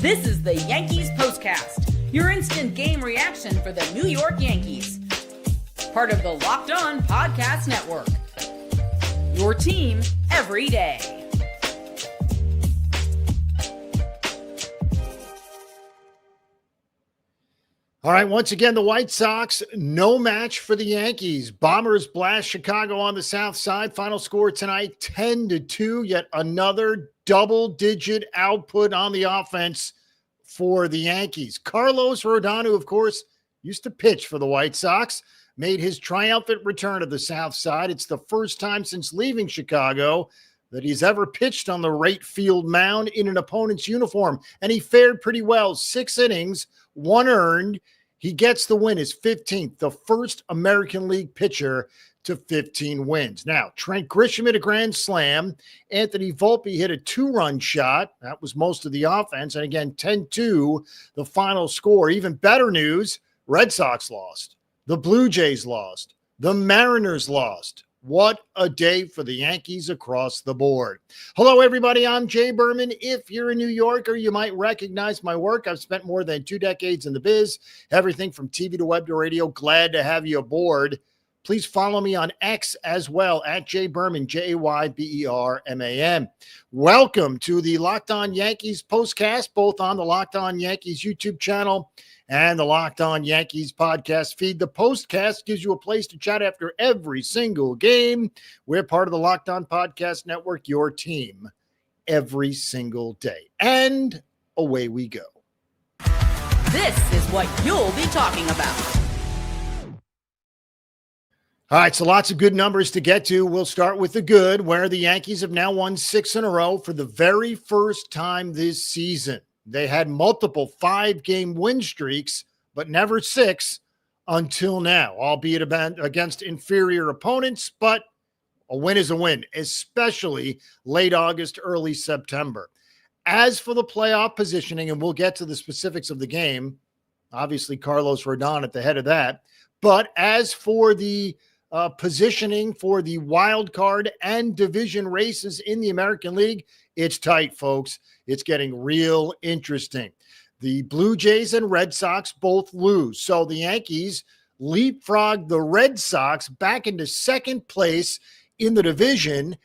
This is the Yankees POSTCAST, your instant game reaction for the New York Yankees. Part of the Locked On Podcast Network. Your team every day. All right, once again, the White Sox, no match for the Yankees. Bombers blast Chicago on the south side. Final score tonight, 10-2. Yet another double-digit output on the offense for the Yankees. Carlos Rodon, who, of course, used to pitch for the White Sox, made his triumphant return to the south side. It's the first time since leaving Chicago that he's ever pitched on the right field mound in an opponent's uniform. And he fared pretty well. 6 innings, 1 earned. He gets the win, his 15th, the first American League pitcher to 15 wins. Now, Trent Grisham hit a grand slam. Anthony Volpe hit a 2-run shot. That was most of the offense. And again, 10-2, the final score. Even better news, Red Sox lost. The Blue Jays lost. The Mariners lost. What a day for the Yankees across the board. Hello, everybody. I'm Jay Berman. If you're a New Yorker, you might recognize my work. I've spent more than 2 decades in the biz, everything from TV to web to radio. Glad to have you aboard. Please follow me on X as well, at Jay Berman, Jayberman. Welcome to the Locked On Yankees postcast, both on the Locked On Yankees YouTube channel and the Locked On Yankees podcast feed. The postcast gives you a place to chat after every single game. We're part of the Locked On Podcast Network, your team every single day. And away we go. This is what you'll be talking about. All right, so lots of good numbers to get to. We'll start with the good, where the Yankees have now won 6 in a row for the very first time this season. They had multiple 5-game win streaks, but never 6 until now, albeit against inferior opponents, but a win is a win, especially late August, early September. As for the playoff positioning, and we'll get to the specifics of the game, obviously Carlos Rodon at the head of that, but as for the positioning for the wild card and division races in the American League, it's tight, folks. It's getting real interesting. The Blue Jays and Red Sox both lose. So the Yankees leapfrog the Red Sox back into second place in the division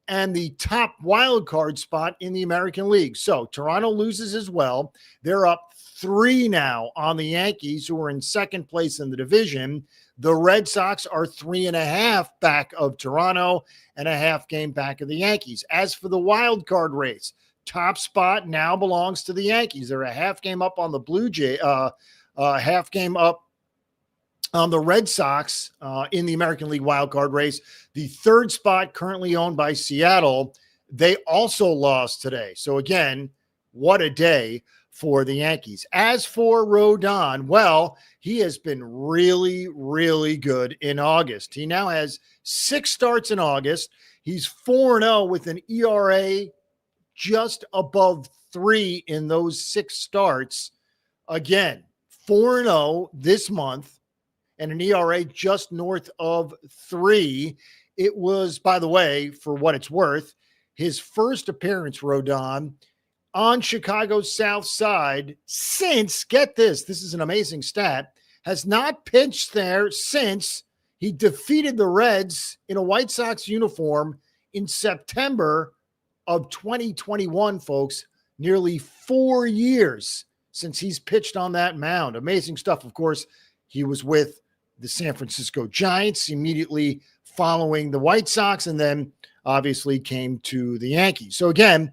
and the top wild card spot in the American League. So Toronto loses as well. They're up 3 now on the Yankees, who are in second place in the division. The Red Sox are 3.5 back of Toronto and a half game back of the Yankees. As for the wild card race, top spot now belongs to the Yankees. They're a half game up on the Blue Jay, half game up on the Red Sox in the American League wild card race. The third spot currently owned by Seattle. They also lost today. So again, what a day for the Yankees. As for Rodon, well, he has been really, really good in August. He now has 6 starts in August. He's 4-0 with an ERA just above 3 in those 6 starts. Again, 4-0 this month and an ERA just north of 3. It was, by the way, for what it's worth, his first appearance, Rodon, on Chicago's south side since, get this is an amazing stat, has not pitched there since he defeated the Reds in a White Sox uniform in September of 2021, folks. Nearly 4 years since he's pitched on that mound. Amazing stuff. Of course, he was with the San Francisco Giants immediately following the White Sox, and then obviously came to the Yankees. So again,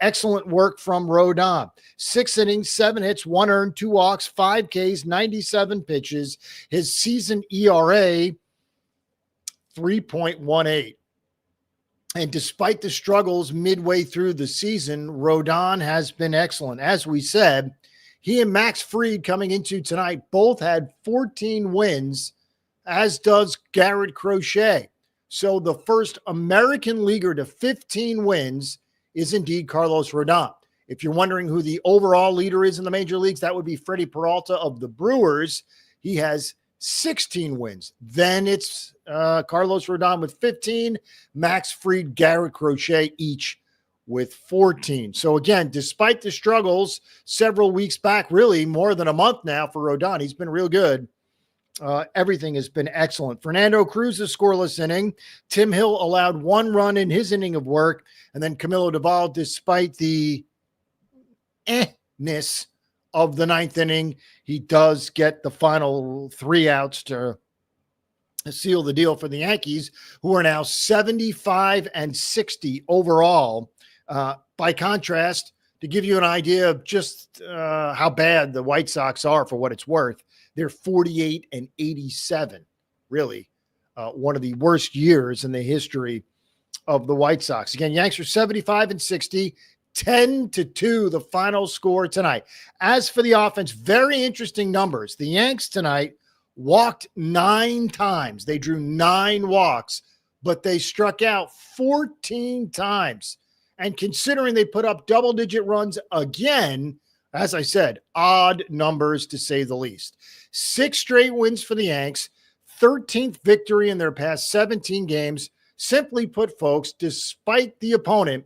excellent work from Rodon. 6 innings, 7 hits, 1 earned, 2 walks, 5 Ks, 97 pitches. His season ERA, 3.18. And despite the struggles midway through the season, Rodon has been excellent. As we said, he and Max Fried coming into tonight both had 14 wins, as does Garrett Crochet. So the first American leaguer to 15 wins is indeed Carlos Rodon. If you're wondering who the overall leader is in the major leagues, that would be Freddie Peralta of the Brewers. He has 16 wins. Then it's Carlos Rodon with 15, Max Fried, Garrett Crochet, each with 14. So again, despite the struggles several weeks back, really more than a month now for Rodon, he's been real good. Everything has been excellent. Fernando Cruz's scoreless inning. Tim Hill allowed 1 run in his inning of work. And then Camilo Doval, despite the ness of the 9th inning, he does get the final 3 outs to seal the deal for the Yankees, who are now 75-60 overall. By contrast, to give you an idea of just how bad the White Sox are for what it's worth, they're 48-87, really one of the worst years in the history of the White Sox. Again, Yanks are 75-60, 10-2, the final score tonight. As for the offense, very interesting numbers. The Yanks tonight walked 9 times. They drew 9 walks, but they struck out 14 times. And considering they put up double-digit runs again, as I said, odd numbers to say the least. 6 straight wins for the Yanks, 13th victory in their past 17 games. Simply put, folks, despite the opponent,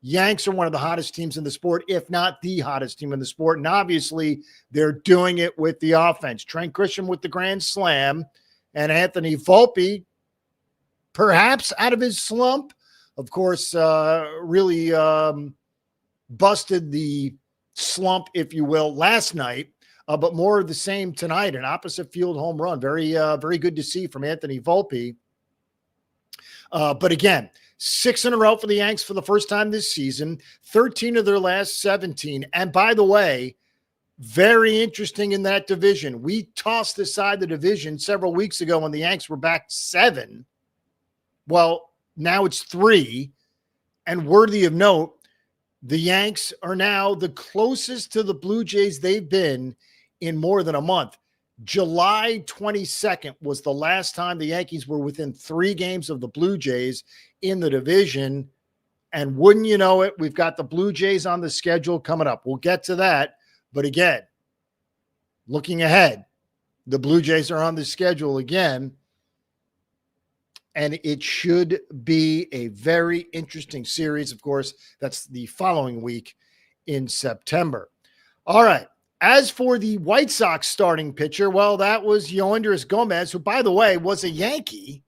Yanks are one of the hottest teams in the sport, if not the hottest team in the sport. And obviously, they're doing it with the offense. Trent Grisham with the grand slam, and Anthony Volpe, perhaps out of his slump, of course, really busted the slump, if you will, last night, but more of the same tonight, an opposite field home run. Very good to see from Anthony Volpe. But again, 6 in a row for the Yanks for the first time this season, 13 of their last 17. And by the way, very interesting in that division. We tossed aside the division several weeks ago when the Yanks were back 7. Well, now it's 3. And worthy of note, the Yanks are now the closest to the Blue Jays they've been in more than a month. July 22nd was the last time the Yankees were within 3 games of the Blue Jays in the division. And wouldn't you know it, we've got the Blue Jays on the schedule coming up. We'll get to that. But again, looking ahead, the Blue Jays are on the schedule again. And it should be a very interesting series. Of course, that's the following week in September. All right. As for the White Sox starting pitcher, well, that was Yoendris Gomez, who, by the way, was a Yankee,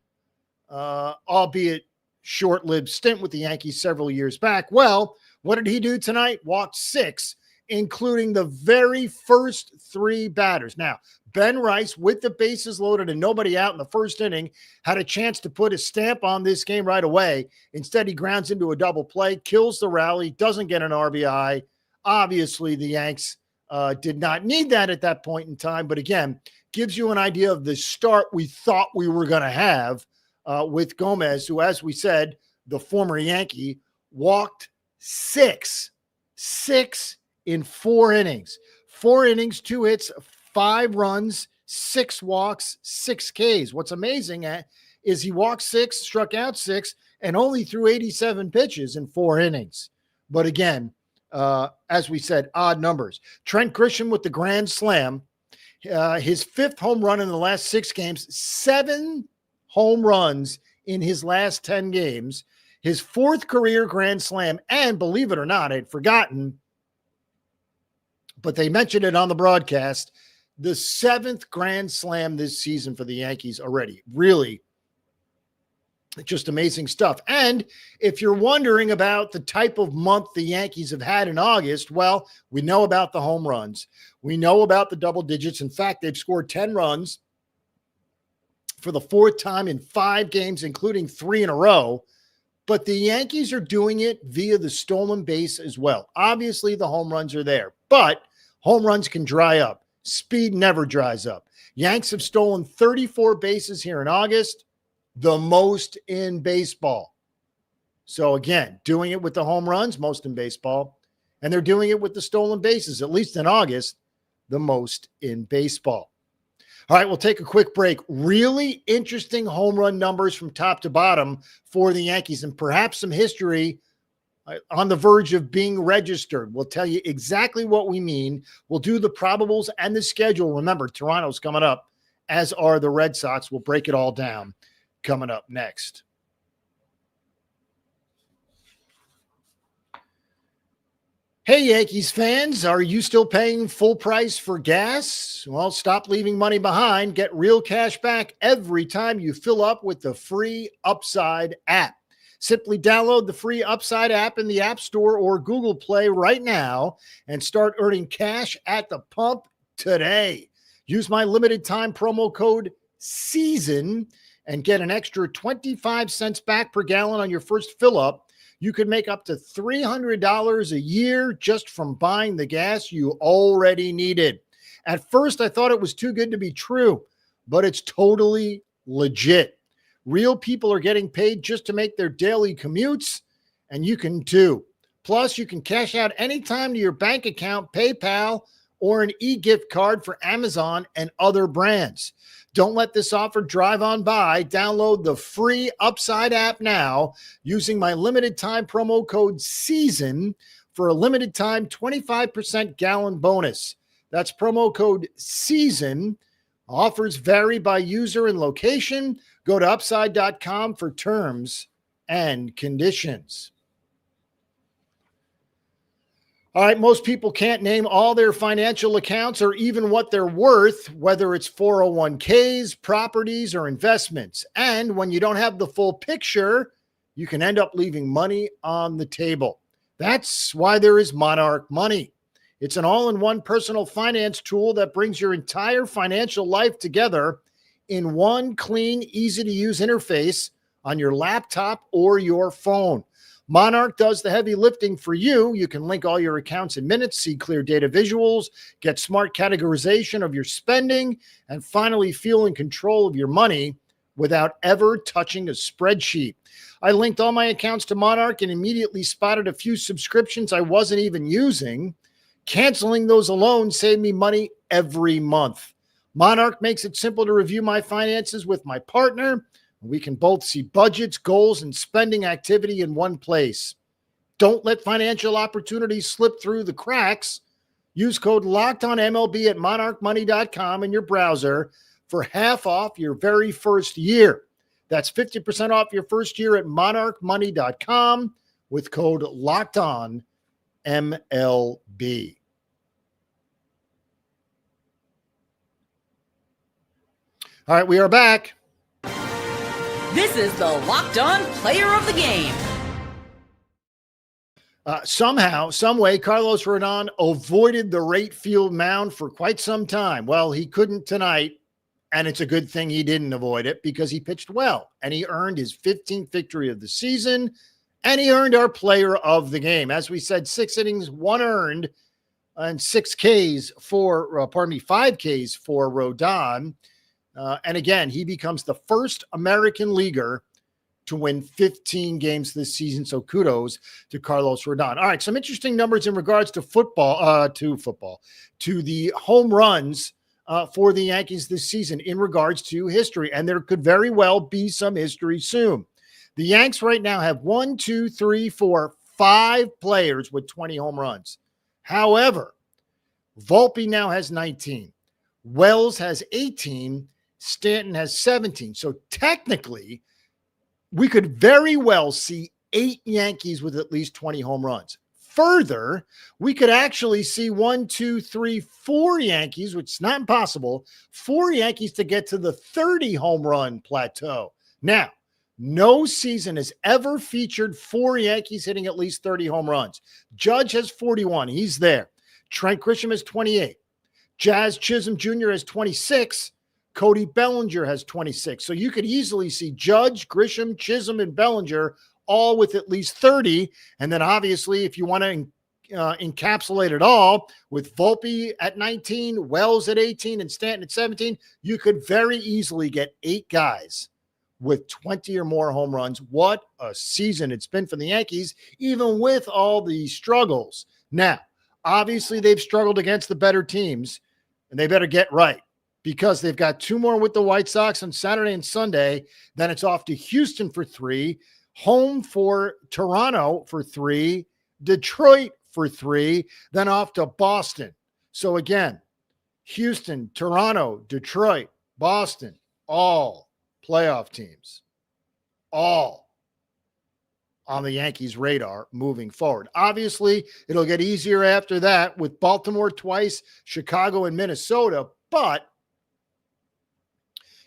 albeit short-lived stint with the Yankees several years back. Well, what did he do tonight? Walked 6, including the very first 3 batters. Now, Ben Rice, with the bases loaded and nobody out in the first inning, had a chance to put a stamp on this game right away. Instead, he grounds into a double play, kills the rally, doesn't get an RBI. Obviously, the Yanks did not need that at that point in time. But again, gives you an idea of the start we thought we were going to have with Gomez, who, as we said, the former Yankee, walked 6 in 4 innings. 4 innings, 2 hits, 5 runs, 6 walks, 6 Ks. What's amazing is he walked 6, struck out 6, and only threw 87 pitches in 4 innings. But again, as we said, odd numbers. Trent Grisham with the grand slam, his 5th home run in the last 6 games, 7 home runs in his last 10 games, his 4th career grand slam, and believe it or not, I'd forgotten, but they mentioned it on the broadcast, the 7th grand slam this season for the Yankees already. Really just amazing stuff. And if you're wondering about the type of month the Yankees have had in August, well, we know about the home runs. We know about the double digits. In fact, they've scored 10 runs for the 4th time in 5 games, including 3 in a row. But the Yankees are doing it via the stolen base as well. Obviously, the home runs are there, but home runs can dry up. Speed never dries up. Yanks have stolen 34 bases here in August, the most in baseball. So again, doing it with the home runs, most in baseball, and they're doing it with the stolen bases, at least in August, the most in baseball. All right, we'll take a quick break. Really interesting home run numbers from top to bottom for the Yankees, and perhaps some history on the verge of being registered. We'll tell you exactly what we mean. We'll do the probables and the schedule. Remember, Toronto's coming up, as are the Red Sox. We'll break it all down coming up next. Hey, Yankees fans, are you still paying full price for gas? Well, stop leaving money behind. Get real cash back every time you fill up with the free Upside app. Simply download the free Upside app in the App Store or Google Play right now and start earning cash at the pump today. Use my limited time promo code SEASON and get an extra 25 cents back per gallon on your first fill up. You could make up to $300 a year just from buying the gas you already needed. At first, I thought it was too good to be true, but it's totally legit. Real people are getting paid just to make their daily commutes, and you can too. Plus, you can cash out anytime to your bank account, PayPal, or an e-gift card for Amazon and other brands. Don't let this offer drive on by. Download the free Upside app now using my limited time promo code SEASON for a limited time 25% gallon bonus. That's promo code SEASON. Offers vary by user and location. Go to upside.com for terms and conditions. All right, most people can't name all their financial accounts or even what they're worth, whether it's 401ks, properties, or investments. And when you don't have the full picture, you can end up leaving money on the table. That's why there is Monarch Money. It's an all-in-one personal finance tool that brings your entire financial life together in one clean, easy-to-use interface on your laptop or your phone. Monarch does the heavy lifting for you. You can link all your accounts in minutes, see clear data visuals, get smart categorization of your spending, and finally feel in control of your money without ever touching a spreadsheet. I linked all my accounts to Monarch and immediately spotted a few subscriptions I wasn't even using. Canceling those alone saved me money every month. Monarch makes it simple to review my finances with my partner. We can both see budgets, goals, and spending activity in one place. Don't let financial opportunities slip through the cracks. Use code LOCKEDONMLB at monarchmoney.com in your browser for half off your very first year. That's 50% off your first year at monarchmoney.com with code LOCKEDONMLB. All right, we are back. This is the Locked On Player of the Game. Somehow, some way, Carlos Rodon avoided the right field mound for quite some time. Well, he couldn't tonight, and it's a good thing he didn't avoid it because he pitched well, and he earned his 15th victory of the season, and he earned our Player of the Game. As we said, 6 innings, 1 earned, and 5 Ks for Rodon. And again, he becomes the first American leaguer to win 15 games this season. So kudos to Carlos Rodon. All right, some interesting numbers in regards to to the home runs for the Yankees this season in regards to history. And there could very well be some history soon. The Yanks right now have 5 players with 20 home runs. However, Volpe now has 19. Wells has 18. Stanton has 17. So technically, we could very well see 8 Yankees with at least 20 home runs. Further, we could actually see 4 Yankees, which is not impossible, 4 Yankees to get to the 30 home run plateau. Now, no season has ever featured 4 Yankees hitting at least 30 home runs. Judge has 41. He's there. Trent Grisham has 28. Jazz Chisholm Jr. has 26. Cody Bellinger has 26. So you could easily see Judge, Grisham, Chisholm, and Bellinger all with at least 30. And then obviously, if you want to encapsulate it all with Volpe at 19, Wells at 18, and Stanton at 17, you could very easily get 8 guys with 20 or more home runs. What a season it's been for the Yankees, even with all the struggles. Now, obviously, they've struggled against the better teams, and they better get right, because they've got 2 more with the White Sox on Saturday and Sunday. Then it's off to Houston for 3, home for Toronto for 3, Detroit for 3, then off to Boston. So again, Houston, Toronto, Detroit, Boston, all playoff teams. All. on the Yankees' radar moving forward. Obviously, it'll get easier after that with Baltimore twice, Chicago and Minnesota, but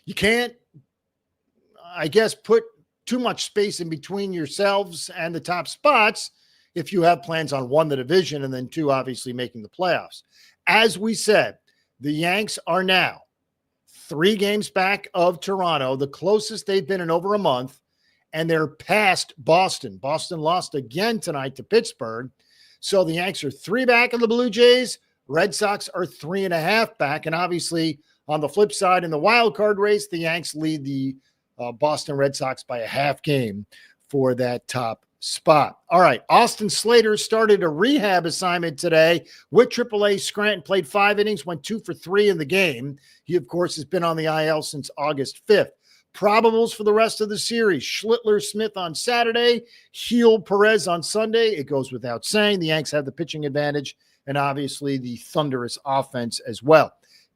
you can't, I guess, put too much space in between yourselves and the top spots if you have plans on one, the division, and then two, obviously making the playoffs. As we said, the Yanks are now 3 games back of Toronto, the closest they've been in over a month, and they're past Boston. Boston lost again tonight to Pittsburgh. So the Yanks are 3 back of the Blue Jays. Red Sox are 3.5 back. And obviously, on the flip side, in the wild card race, the Yanks lead the Boston Red Sox by a half game for that top spot. All right, Austin Slater started a rehab assignment today with AAA Scranton, played 5 innings, went 2 for 3 in the game. He, of course, has been on the IL since August 5th. Probables for the rest of the series: Schlittler, Smith on Saturday, Heel, Perez on Sunday. It goes without saying the Yanks have the pitching advantage and obviously the thunderous offense as well.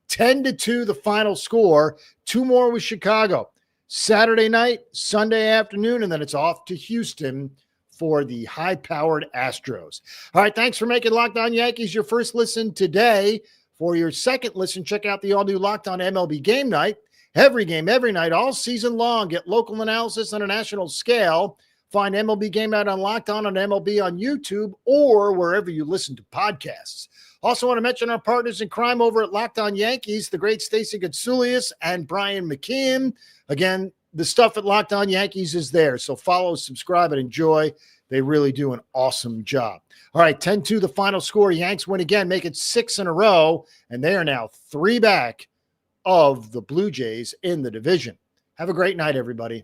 10-2 the final score. 2 more with Chicago. Saturday night, Sunday afternoon, and then it's off to Houston for the high-powered Astros. All right, thanks for making Locked On Yankees your first listen today. For your second listen, check out the all-new Locked On MLB Game Night. Every game, every night, all season long. Get local analysis on a national scale. Find MLB Game Night on Locked On MLB on YouTube or wherever you listen to podcasts. Also want to mention our partners in crime over at Locked On Yankees, the great Stacey Gotsulias and Brian McKeon. Again, the stuff at Locked On Yankees is there, so follow, subscribe, and enjoy. They really do an awesome job. All right, 10-2 the final score. Yanks win again, make it 6 in a row, and they are now 3 back of the Blue Jays in the division. Have a great night, everybody.